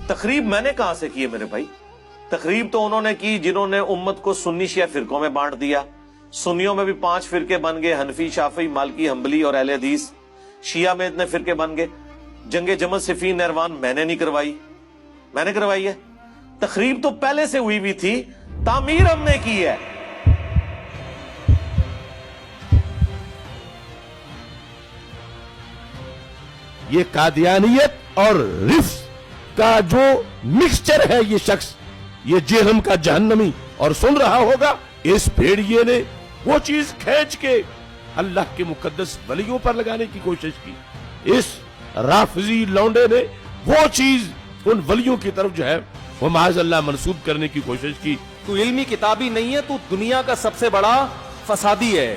تقریب میں نے کہاں سے کی ہے میرے بھائی؟ تقریب تو انہوں نے کی جنہوں نے امت کو سنی شیعہ فرقوں میں بانٹ دیا. سنیوں میں بھی 5 فرقے بن گئے، حنفی، شافعی، مالکی، حنبلی اور اہل حدیث. شیعہ میں اتنے فرقے بن گئے. جنگ جمل، صفین، نہروان میں نے نہیں کروائی، میں نے کروائی ہے. تقریب تو پہلے سے ہوئی تھی، تعمیر ہم نے کی ہے. یہ قادیانیت اور رفض کا جو مکسچر ہے، یہ شخص، یہ جہنم کا جہنمی، اور سن رہا ہوگا اس بھیڑیے نے وہ چیز کھینچ کے اللہ کے مقدس ولیوں پر لگانے کی کوشش کی. اس رافضی لونڈے نے وہ چیز ان ولیوں کی طرف جو ہے وہ معاذ اللہ منسوب کرنے کی کوشش کی. تو علمی کتابی نہیں ہے، تو دنیا کا سب سے بڑا فسادی ہے،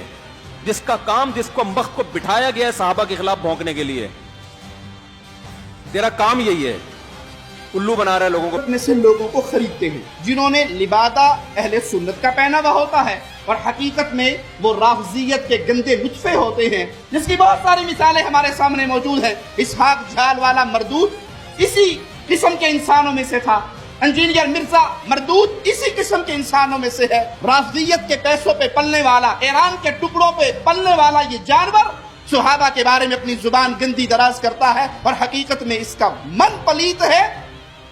جس کا کام، جس کو مخ کو بٹھایا گیا ہے صحابہ کے خلاف بھونکنے کے لیے. تیرا کام یہی ہے، الو بنا رہا ہے لوگوں کو. میں سے لوگوں کو خریدتے ہیں جنہوں نے لبادہ اہل سنت کا پہنا ہوا ہوتا ہے، اور حقیقت میں وہ رافضیت کے گندے لطفے ہوتے ہیں، جس کی بہت ساری مثالیں ہمارے سامنے موجود ہیں. اسحاق جھال والا مردود اسی قسم کے انسانوں میں سے تھا. انجینئر مرزا مردود اسی قسم کے انسانوں میں سے ہے. رافضیت کے پیسوں پہ پلنے والا، ایران کے ٹکڑوں پہ پلنے والا یہ جانور صحابہ کے بارے میں اپنی زبان گندی دراز کرتا ہے، اور حقیقت میں اس کا من پلیت ہے،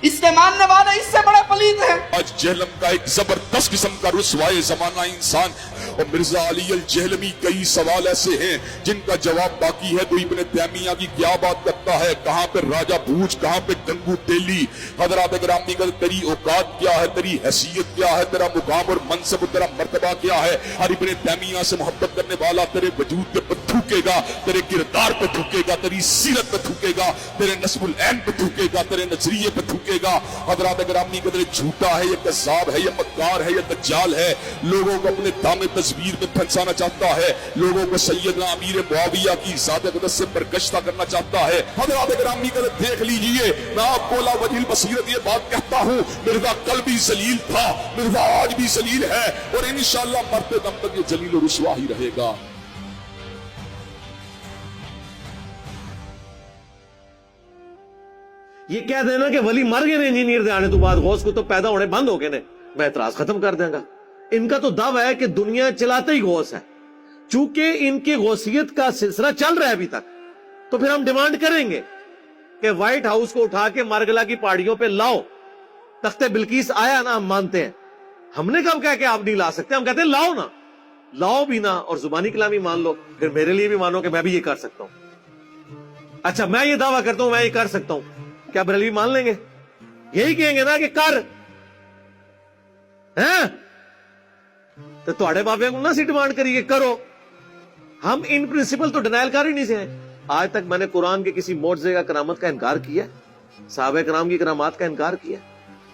اس کے ماننے والے اس سے بڑے پلید ہیں. آج جہلم کا ایک زبردست قسم کا رسوائے زمانہ انسان، اور مرزا علی الجہلمی کئی سوال ایسے ہیں جن کا جواب باقی ہے. تو ابن تیمیہ کی کیا بات کرتا ہے، کہاں پہ راجہ بھوج، کہاں پہ گنگو تیلی. حضرات گرامی کا تیری اوقات کیا ہے، تیری حیثیت کیا ہے، تیرا مقام اور منصب، تیرا مرتبہ کیا ہے. اور ابن تیمیہ سے محبت کرنے والا تیرے وجود کے پر تھوکے گا، تیرے کردار پہ تھوکے گا، تیری سیرت پہ تھوکے گا، تیرے نسب العین پہ تھوکے گا، تیرے نظریے پہ تھوکے گا. حضرات گرامی قدر جھوٹا ہے، یہ کذاب ہے، یہ مکار ہے، یہ دجال ہے. لوگوں کو اپنے دام تصویر میں پھنسانا چاہتا ہے، لوگوں کو سیدنا امیر معاویہ کی ذات اقدس سے برگشتہ کرنا چاہتا ہے. حضرات گرامی قدر دیکھ لیجئے، میں آپ کو لا وجہ البصیرت یہ بات کہتا ہوں، مرزا کل بھی ذلیل تھا، مرزا آج بھی ذلیل ہے، اور انشاءاللہ مرتے دم تک یہ ذلیل و رسوا ہی رہے گا. یہ کہہ دینا کہ ولی مر گئے نے انجینئر دے آنے تو بعد، غوث کو تو پیدا ہونے بند ہو گئے نے، میں اعتراض ختم کر دیں گا. ان کا تو دعویٰ ہے کہ دنیا چلاتے ہی غوث ہے. چونکہ ان کی غوثیت کا سلسلہ چل رہا ہے ابھی تک، تو پھر ہم ڈیمانڈ کریں گے کہ وائٹ ہاؤس کو اٹھا کے مارگلا کی پہاڑیوں پہ لاؤ. تخت بلقیس آیا نا، ہم مانتے ہیں. ہم نے کب کہا کہ آپ نہیں لا سکتے، ہم کہتے ہیں لاؤ نا، لاؤ بھی نا، اور زبانی کلامی مان لو. پھر میرے لیے بھی مانو کہ میں بھی یہ کر سکتا ہوں. اچھا میں یہ دعویٰ کرتا ہوں میں یہ کر سکتا ہوں، کیا بریلوی مان لیں گے؟ یہی کہیں گے نا کہ کر ہیں تو تھوڑے بابے کو نہ سی ڈیمانڈ کریے کرو. ہم ان پرنسپل تو ڈینائل کر ہی نہیں سے. آج تک میں نے قرآن کے کسی معجزے کا کرامت کا انکار کیا، صحابہ کرام کی کرامات کا انکار کیا.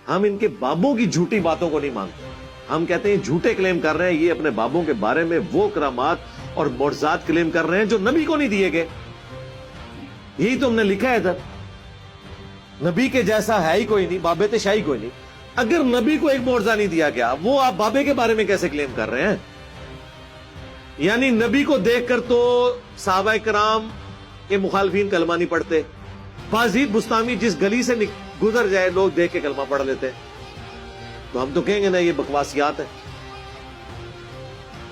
ہم ان کے بابوں کی جھوٹی باتوں کو نہیں مانتے. ہم کہتے ہیں جھوٹے کلیم کر رہے ہیں، یہ اپنے بابوں کے بارے میں وہ کرامات اور معجزات کلیم کر رہے ہیں جو نبی کو نہیں دیے گئے. یہی تو ہم نے لکھا ہے ادھر، نبی کے جیسا ہے ہی کوئی نہیں، بابے تے شاہی کوئی نہیں. اگر نبی کو ایک معجزہ نہیں دیا گیا، وہ آپ بابے کے بارے میں کیسے کلیم کر رہے ہیں؟ یعنی نبی کو دیکھ کر تو صحابہ کرام کے مخالفین کلمہ نہیں پڑھتے. بازید بستامی جس گلی سے گزر جائے لوگ دیکھ کے کلمہ پڑھ لیتے. تو ہم تو کہیں گے نا یہ بکواسیات ہے.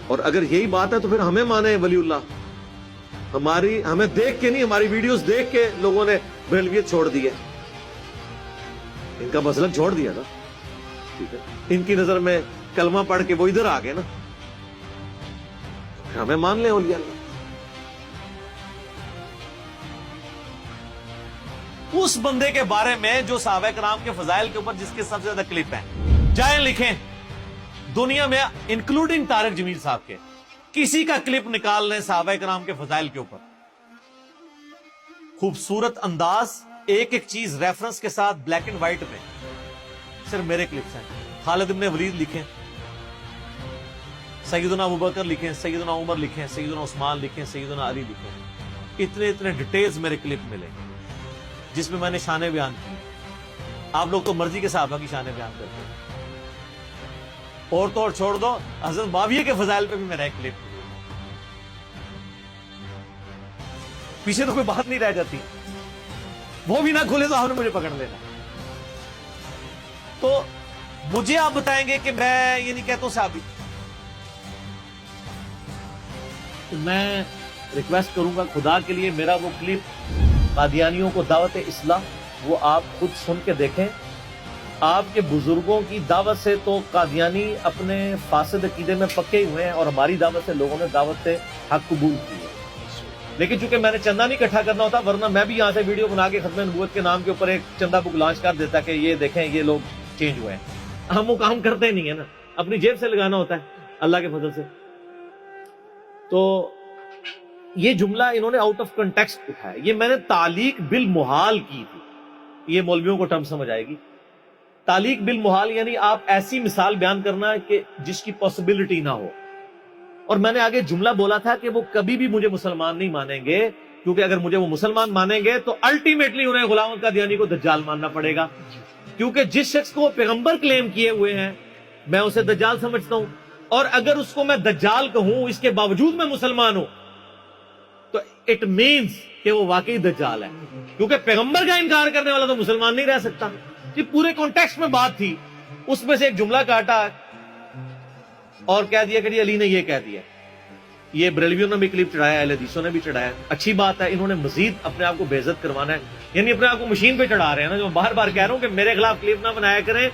اور اگر یہی بات ہے تو پھر ہمیں مانے ولی اللہ. ہمیں دیکھ کے نہیں، ہماری ویڈیوز دیکھ کے لوگوں نے بریلویت چھوڑ دی ہے، ان کا مسلک چھوڑ دیا نا. ٹھیک ہے، ان کی نظر میں کلمہ پڑھ کے وہ ادھر آ گئے نا، ہمیں مان لیں اولیاء اللہ. اس بندے کے بارے میں جو صحابہ کرام کے فضائل کے اوپر جس کے سب سے زیادہ کلپ ہیں، جائیں لکھیں دنیا میں انکلوڈنگ طارق جمیل صاحب کے، کسی کا کلپ نکال لیں صحابہ کرام کے فضائل کے اوپر. خوبصورت انداز، ایک ایک چیز ریفرنس کے ساتھ بلیک اینڈ وائٹ میں. صرف میرے کلپس ہیں. خالد ابن ولید لکھیں، سیدنا ابوبکر لکھیں، سیدنا عمر لکھیں، سیدنا عثمان لکھیں، سیدنا علی لکھیں. اتنے ڈیٹیلز میرے کلپ ملے جس میں نے شانیں بیان کی. آپ لوگ تو مرضی کے صحابہ کی شانیں بیان کرتے ہیں، اور تو اور چھوڑ دو، حضرت معاویہ کے فضائل پہ بھی میرا ایک کلپ. پیچھے تو کوئی بات نہیں رہ جاتی، وہ بھی نہ کھولے تو آپ نے مجھے پکڑ لینا. تو مجھے آپ بتائیں گے کہ میں یہ نہیں کہتا ہوں صحابی. تو میں ریکویسٹ کروں گا خدا کے لیے میرا وہ کلپ قادیانیوں کو دعوت اصلاح وہ آپ خود سن کے دیکھیں. آپ کے بزرگوں کی دعوت سے تو قادیانی اپنے فاسد عقیدے میں پکے ہوئے ہیں اور ہماری دعوت سے لوگوں نے دعوت حق قبول کی ہے. لیکن چونکہ میں نے چندہ نہیں اکٹھا کرنا ہوتا ورنہ میں بھی یہاں سے ویڈیو بنا کے ختم نبوت کے نام کے اوپر ایک چندہ بک لانچ کر دیتا کہ یہ دیکھیں یہ لوگ چینج ہوئے ہیں. ہم وہ کام کرتے نہیں ہیں نا, اپنی جیب سے لگانا ہوتا ہے اللہ کے فضل سے. تو یہ جملہ انہوں نے آؤٹ آف کنٹیکسٹ اٹھایا. یہ میں نے تعلیق بالمحال کی تھی. یہ مولویوں کو ٹرم سمجھ آئے گی. تعلیق بالمحال یعنی آپ ایسی مثال بیان کرنا کہ جس کی پاسبلٹی نہ ہو. اور میں نے آگے جملہ بولا تھا کہ وہ کبھی بھی مجھے مسلمان نہیں مانیں گے, کیونکہ اگر مجھے وہ مسلمان مانیں گے تو الٹیمیٹلی انہیں غلام قادیانی کو دجال ماننا پڑے گا. کیونکہ جس شخص کو وہ پیغمبر کلیم کیے ہوئے ہیں میں اسے دجال سمجھتا ہوں, اور اگر اس کو میں دجال کہوں اس کے باوجود میں مسلمان ہوں تو اٹ مینز کہ وہ واقعی دجال ہے, کیونکہ پیغمبر کا انکار کرنے والا تو مسلمان نہیں رہ سکتا. یہ پورے کانٹیکسٹ میں بات تھی, اس میں سے ایک جملہ کاٹا اور کہہ دیا کہ جی علی نے یہ کہہ دیا. یہ بریلویوں نے بھی کلپ چڑھایا, اہل حدیثوں نے بھی چڑھایا. اچھی بات ہے, انہوں نے مزید اپنے آپ کو بے عزت کروانا ہے, یعنی اپنے آپ کو مشین پہ چڑھا رہے ہیں نا. جو بار بار کہہ رہا ہوں کہ میرے خلاف کلپ نہ بنایا کریں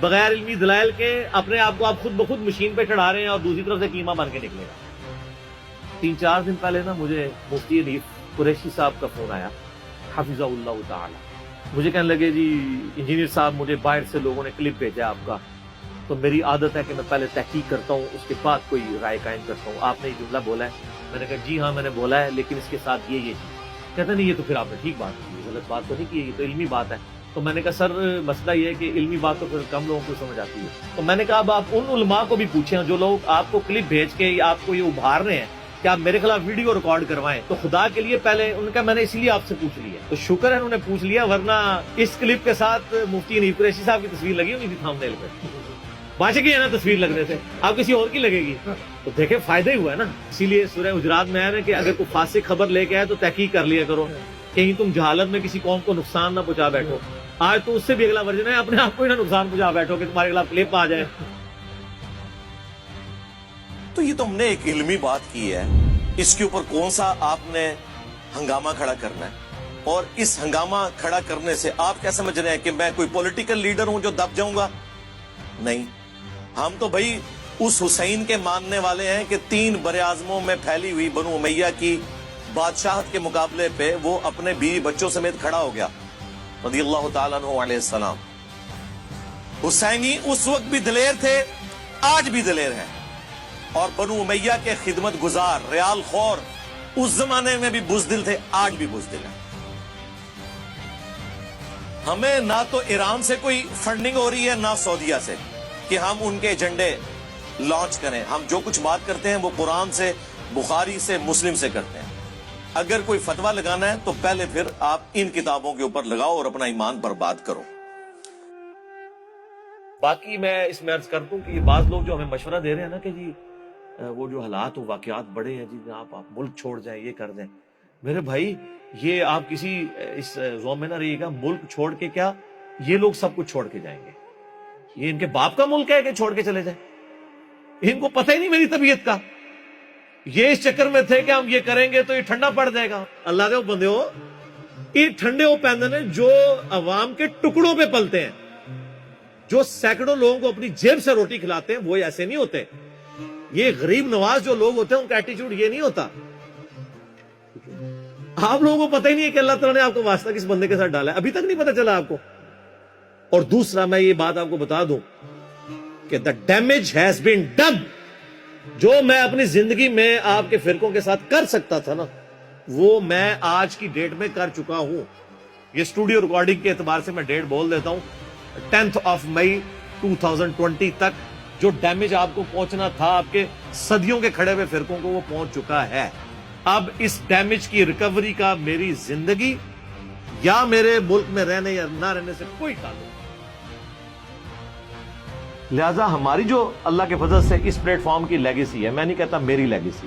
بغیر علمی دلائل کے. اپنے آپ کو آپ خود بخود مشین پہ چڑھا رہے ہیں اور دوسری طرف سے قیمہ بن کے نکلے گا. 3-4 دن پہلے نا مجھے مفتی حنیف قریشی صاحب کا فون آیا حفظہ اللہ تعالی. مجھے کہنے لگے جی انجینئر صاحب مجھے باہر سے لوگوں نے کلپ بھیجا آپ کا, تو میری عادت ہے کہ میں پہلے تحقیق کرتا ہوں اس کے بعد کوئی رائے قائم کرتا ہوں. آپ نے یہ جملہ بولا ہے. میں نے کہا جی ہاں میں نے بولا ہے, لیکن اس کے ساتھ یہ چیز. کہتا نہیں یہ تو پھر آپ نے ٹھیک بات کی, غلط بات تو نہیں کی, یہ تو علمی بات ہے. تو میں نے کہا سر مسئلہ یہ ہے کہ علمی بات تو پھر کم لوگوں کو سمجھ آتی ہے. تو میں نے کہا اب آپ ان علماء کو بھی پوچھیں جو لوگ آپ کو کلپ بھیج کے آپ کو یہ ابھار رہے ہیں کہ آپ میرے خلاف ویڈیو ریکارڈ کروائیں, تو خدا کے لیے پہلے ان کا میں نے اسی لیے آپ سے پوچھ لیا. تو شکر ہے انہوں نے پوچھ لیا, ورنہ اس کلپ کے ساتھ مفتی حنیف قریشی صاحب کی تصویر لگی ہوئی تھی تھامنیل پہ. بچ گئی ہے نا تصویر لگنے سے, آپ کسی اور کی لگے گی تو دیکھیں فائدہ ہی ہوا ہے نا. اسی لیے سورہ حجرات میں ہے نا کہ اگر کوئی فاسق خبر لے کے آئے تو تحقیق کر لیا کرو, کہیں تم جہالت میں کسی قوم کو نقصان نہ پہنچا بیٹھو. آج تو اس سے بھی اگلا ورژن ہے, اپنے آپ کو ہی نہ نقصان پہنچا بیٹھو کہ تمہارے خلاف کلپ آ جائے. تو یہ تو ہم نے ایک علمی بات کی ہے, اس کے اوپر کون سا آپ نے ہنگامہ کھڑا کرنا ہے, اور اس ہنگامہ کھڑا کرنے سے آپ کیا سمجھ رہے ہیں کہ میں کوئی پولیٹیکل لیڈر ہوں جو دب جاؤں گا؟ نہیں, ہم تو بھائی اس حسین کے ماننے والے ہیں کہ 3 براعظموں میں پھیلی ہوئی بنو امیہ کی بادشاہت کے مقابلے پہ وہ اپنے بیوی بچوں سمیت کھڑا ہو گیا رضی اللہ تعالیٰ عنہ علیہ السلام. حسینی اس وقت بھی دلیر تھے, آج بھی دلیر ہیں, اور بنو امیہ کے خدمت گزار ریال خور اس زمانے میں بھی بزدل تھے, آج بھی بزدل ہیں. ہمیں نہ تو ایران سے کوئی فنڈنگ ہو رہی ہے نہ سعودیہ سے کہ ہم ان کے ایجنڈے لانچ کریں. ہم جو کچھ بات کرتے ہیں وہ قرآن سے, بخاری سے, مسلم سے کرتے ہیں. اگر کوئی فتویٰ لگانا ہے تو پہلے پھر آپ ان کتابوں کے اوپر لگاؤ اور اپنا ایمان برباد کرو. باقی میں اس میں عرض کرتا ہوں کہ یہ بعض لوگ جو ہمیں مشورہ دے رہے ہیں نا کہ جی وہ جو حالات و واقعات بڑے ہیں جی آپ ملک چھوڑ جائیں, یہ کر دیں. میرے بھائی یہ آپ کسی اس زوم میں نہ رہیے گا, ملک چھوڑ کے کیا یہ لوگ سب کچھ چھوڑ کے جائیں گے. یہ ان کے باپ کا ملک ہے کہ چھوڑ کے چلے جائیں, ان کو پتہ ہی نہیں میری طبیعت کا. یہ اس چکر میں تھے کہ ہم یہ کریں گے تو یہ ٹھنڈا پڑ جائے گا. اللہ دے بندے ہو, یہ ٹھنڈے وہ پیندے جو عوام کے ٹکڑوں پہ پلتے ہیں, جو سینکڑوں لوگوں کو اپنی جیب سے روٹی کھلاتے ہیں, وہ ایسے نہیں ہوتے. یہ غریب نواز جو لوگ ہوتے ہیں ان کا ایٹیچیوڈ یہ نہیں ہوتا. آپ لوگوں کو پتہ ہی نہیں ہے کہ اللہ تعالیٰ نے آپ کو واسطہ کس بندے کے ساتھ ڈالا ہے, ابھی تک نہیں پتہ چلا آپ کو. اور دوسرا میں یہ بات آپ کو بتا دوں کہ the damage has been done. جو میں اپنی زندگی میں آپ کے فرقوں کے ساتھ کر سکتا تھا نا, وہ میں آج کی ڈیٹ میں کر چکا ہوں. یہ اسٹوڈیو ریکارڈنگ کے اعتبار سے میں ڈیٹ بول دیتا ہوں, 10 مئی 2020 تک جو ڈیمیج آپ کو پہنچنا تھا آپ کے صدیوں کے کھڑے ہوئے فرقوں کو, وہ پہنچ چکا ہے. اب اس ڈیمیج کی ریکوری کا میری زندگی یا میرے ملک میں رہنے یا نہ رہنے سے کوئی تعلق نہیں. لہذا ہماری جو اللہ کے فضل سے اس پلیٹ فارم کی لیگیسی ہے, میں نہیں کہتا میری لیگیسی,